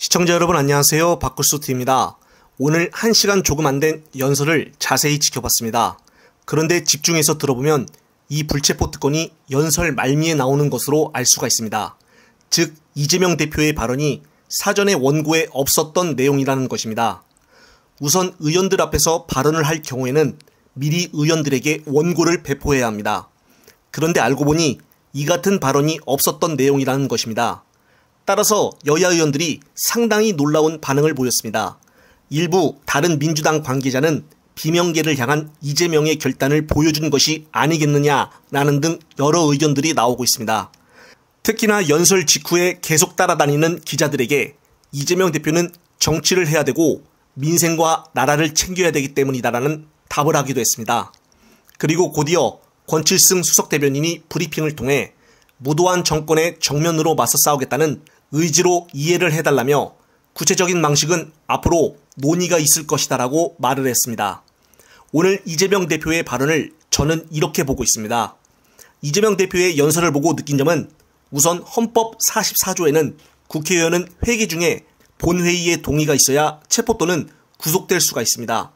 시청자 여러분 안녕하세요. 박구스TV입니다. 오늘 1시간 조금 안 된 연설을 자세히 지켜봤습니다. 그런데 집중해서 들어보면 이 불체포 특권이 연설 말미에 나오는 것으로 알 수가 있습니다. 즉 이재명 대표의 발언이 사전에 원고에 없었던 내용이라는 것입니다. 우선 의원들 앞에서 발언을 할 경우에는 미리 의원들에게 원고를 배포해야 합니다. 그런데 알고 보니 이 같은 발언이 없었던 내용이라는 것입니다. 따라서 여야 의원들이 상당히 놀라운 반응을 보였습니다. 일부 다른 민주당 관계자는 비명계를 향한 이재명의 결단을 보여준 것이 아니겠느냐라는 등 여러 의견들이 나오고 있습니다. 특히나 연설 직후에 계속 따라다니는 기자들에게 이재명 대표는 정치를 해야 되고 민생과 나라를 챙겨야 되기 때문이다라는 답을 하기도 했습니다. 그리고 곧이어 권칠승 수석대변인이 브리핑을 통해 무도한 정권에 정면으로 맞서 싸우겠다는 의지로 이해를 해달라며 구체적인 방식은 앞으로 논의가 있을 것이다라고 말을 했습니다. 오늘 이재명 대표의 발언을 저는 이렇게 보고 있습니다. 이재명 대표의 연설을 보고 느낀 점은 우선 헌법 44조에는 국회의원은 회기 중에 본회의의 동의가 있어야 체포 또는 구속될 수가 있습니다.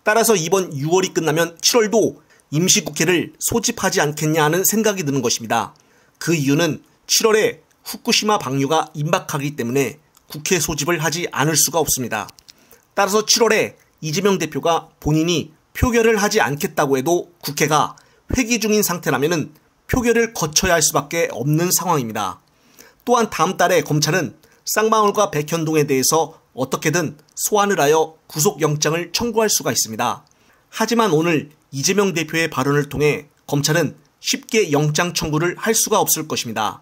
따라서 이번 6월이 끝나면 7월도 임시국회를 소집하지 않겠냐 하는 생각이 드는 것입니다. 그 이유는 7월에 후쿠시마 방류가 임박하기 때문에 국회 소집을 하지 않을 수가 없습니다. 따라서 7월에 이재명 대표가 본인이 표결을 하지 않겠다고 해도 국회가 회기 중인 상태라면 표결을 거쳐야 할 수밖에 없는 상황입니다. 또한 다음 달에 검찰은 쌍방울과 백현동에 대해서 어떻게든 소환을 하여 구속영장을 청구할 수가 있습니다. 하지만 오늘 이재명 대표의 발언을 통해 검찰은 쉽게 영장 청구를 할 수가 없을 것입니다.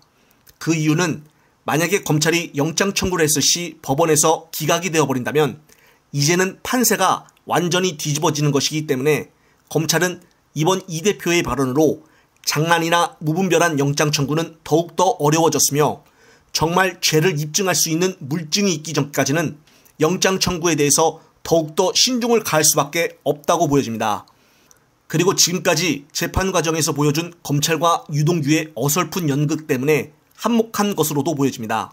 그 이유는 만약에 검찰이 영장 청구를 했을 시 법원에서 기각이 되어버린다면 이제는 판세가 완전히 뒤집어지는 것이기 때문에 검찰은 이번 이 대표의 발언으로 장난이나 무분별한 영장 청구는 더욱더 어려워졌으며 정말 죄를 입증할 수 있는 물증이 있기 전까지는 영장 청구에 대해서 더욱더 신중을 가할 수밖에 없다고 보여집니다. 그리고 지금까지 재판 과정에서 보여준 검찰과 유동규의 어설픈 연극 때문에 한몫한 것으로도 보여집니다.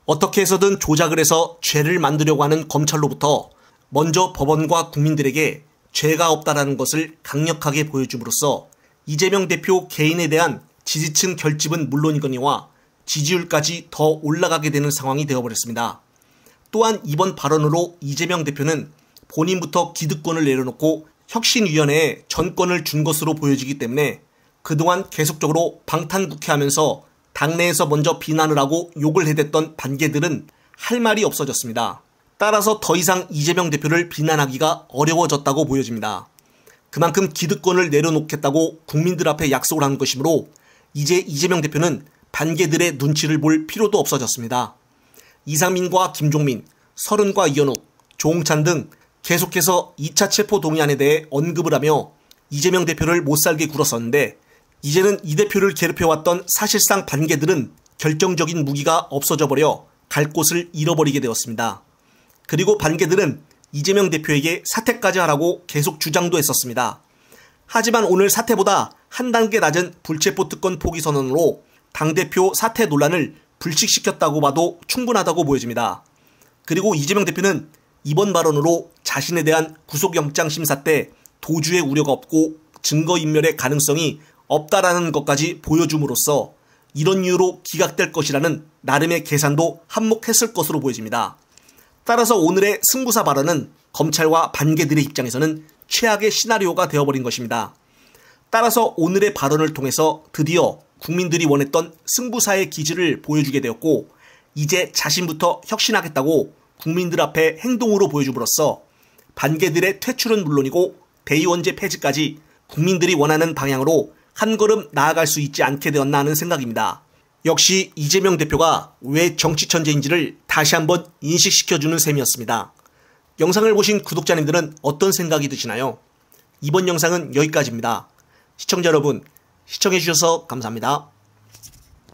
어떻게 해서든 조작을 해서 죄를 만들려고 하는 검찰로부터 먼저 법원과 국민들에게 죄가 없다라는 것을 강력하게 보여줌으로써 이재명 대표 개인에 대한 지지층 결집은 물론이거니와 지지율까지 더 올라가게 되는 상황이 되어버렸습니다. 또한 이번 발언으로 이재명 대표는 본인부터 기득권을 내려놓고 혁신위원회에 전권을 준 것으로 보여지기 때문에 그동안 계속적으로 방탄국회하면서 당내에서 먼저 비난을 하고 욕을 해댔던 반개들은 할 말이 없어졌습니다. 따라서 더 이상 이재명 대표를 비난하기가 어려워졌다고 보여집니다. 그만큼 기득권을 내려놓겠다고 국민들 앞에 약속을 한 것이므로 이제 이재명 대표는 반개들의 눈치를 볼 필요도 없어졌습니다. 이상민과 김종민, 서른과 이현욱, 조홍찬 등 계속해서 2차 체포 동의안에 대해 언급을 하며 이재명 대표를 못살게 굴었었는데 이제는 이 대표를 괴롭혀왔던 사실상 반개들은 결정적인 무기가 없어져 버려 갈 곳을 잃어버리게 되었습니다. 그리고 반개들은 이재명 대표에게 사퇴까지 하라고 계속 주장도 했었습니다. 하지만 오늘 사퇴보다 한 단계 낮은 불체포 특권 포기 선언으로 당대표 사퇴 논란을 불식시켰다고 봐도 충분하다고 보여집니다. 그리고 이재명 대표는 이번 발언으로 자신에 대한 구속영장 심사 때 도주의 우려가 없고 증거인멸의 가능성이 없다라는 것까지 보여줌으로써 이런 이유로 기각될 것이라는 나름의 계산도 한몫했을 것으로 보여집니다. 따라서 오늘의 승부사 발언은 검찰과 반개들의 입장에서는 최악의 시나리오가 되어버린 것입니다. 따라서 오늘의 발언을 통해서 드디어 국민들이 원했던 승부사의 기질을 보여주게 되었고 이제 자신부터 혁신하겠다고 국민들 앞에 행동으로 보여줌으로써 반개들의 퇴출은 물론이고 대의원제 폐지까지 국민들이 원하는 방향으로 한 걸음 나아갈 수 있지 않게 되었나 하는 생각입니다. 역시 이재명 대표가 왜 정치천재인지를 다시 한번 인식시켜주는 셈이었습니다. 영상을 보신 구독자님들은 어떤 생각이 드시나요? 이번 영상은 여기까지입니다. 시청자 여러분, 시청해주셔서 감사합니다.